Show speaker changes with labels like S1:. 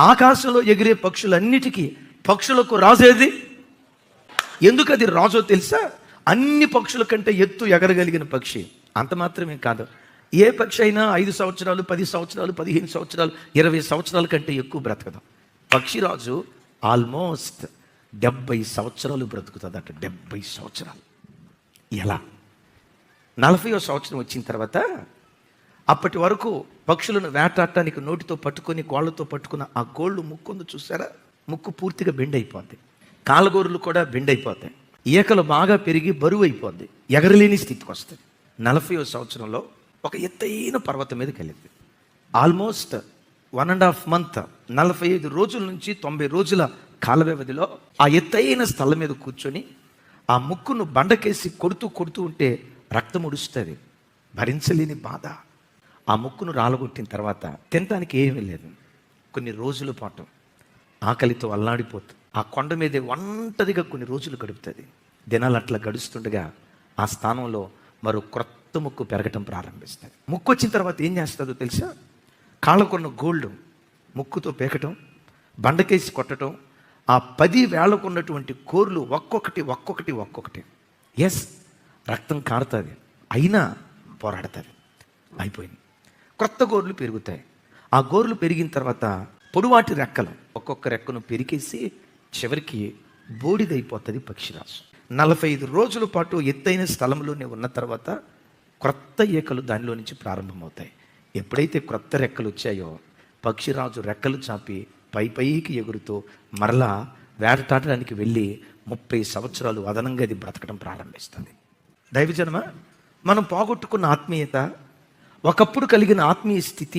S1: ఆకాశంలో ఎగిరే పక్షులన్నిటికీ పక్షులకు రాజేది. ఎందుకు అది రాజో తెలుసా? అన్ని పక్షుల కంటే ఎత్తు ఎగరగలిగిన పక్షి. అంత మాత్రమే కాదు, ఏ పక్షి అయినా 5 సంవత్సరాలు 10 సంవత్సరాలు 15 సంవత్సరాలు 20 సంవత్సరాల కంటే ఎక్కువ బ్రతకదు. పక్షిరాజు ఆల్మోస్ట్ 70 సంవత్సరాలు బ్రతుకుతుందట. 70 సంవత్సరాలు. ఎలా? 40వ సంవత్సరం వచ్చిన తర్వాత అప్పటి వరకు పక్షులను వేటాడటానికి నోటితో పట్టుకొని కోళ్ళతో పట్టుకున్న ఆ కోళ్ళు ముక్కుందు చూసారా, ముక్కు పూర్తిగా బెండ్ అయిపోద్ది, కాళ్ళగోరులు కూడా బెండ్ అయిపోతాయి, ఈకలు బాగా పెరిగి బరువు అయిపోద్ది, ఎగరలేని స్థితికి వస్తుంది. 40వ సంవత్సరంలో ఒక ఎత్తైన పర్వతం మీదకి వెళ్ళింది. ఆల్మోస్ట్ 1.5 మంత్, 45 రోజుల నుంచి 90 రోజుల కాల వ్యవధిలో ఆ ఎత్తైన స్థలం మీద కూర్చొని ఆ ముక్కును బండకేసి కొడుతూ ఉంటే రక్తం ఉడుస్తుంది. భరించలేని బాధ. ఆ ముక్కును రాలగొట్టిన తర్వాత తినటానికి ఏమీ లేదు. కొన్ని రోజుల పాటు ఆకలితో అల్లాడిపోతుంది. ఆ కొండ మీదే ఒంటరిగా కొన్ని రోజులు గడుపుతుంది. దినాలు అట్లా గడుస్తుండగా ఆ స్థానంలో మరో క్రొత్త ముక్కు పెరగటం ప్రారంభిస్తుంది. ముక్కు వచ్చిన తర్వాత ఏం చేస్తుందో తెలుసా? కాళ్ళకున్న గోల్డ్ ముక్కుతో పేకటం, బండకేసి కొట్టడం, ఆ 10 వేళ్లకున్నటువంటి కోర్లు ఒక్కొక్కటి ఎస్, రక్తం కారుతుంది, అయినా పోరాడుతుంది. అయిపోయింది. క్రొత్త గోర్లు పెరుగుతాయి. ఆ గోర్లు పెరిగిన తర్వాత పొడువాటి రెక్కలు ఒక్కొక్క రెక్కను పెరికేసి చివరికి బూడిదైపోతుంది పక్షిరాజు. 45 రోజుల పాటు ఎత్తైన స్థలంలోనే ఉన్న తర్వాత క్రొత్త ఈకలు దానిలో నుంచి ప్రారంభమవుతాయి. ఎప్పుడైతే క్రొత్త రెక్కలు వచ్చాయో పక్షిరాజు రెక్కలు చాపి పైకి ఎగురుతూ మరలా వేటటాడడానికి వెళ్ళి 30 సంవత్సరాలు అదనంగా అది బ్రతకడం ప్రారంభిస్తుంది. దైవజనమా, మనం పోగొట్టుకున్న ఆత్మీయత, ఒకప్పుడు కలిగిన ఆత్మీయ స్థితి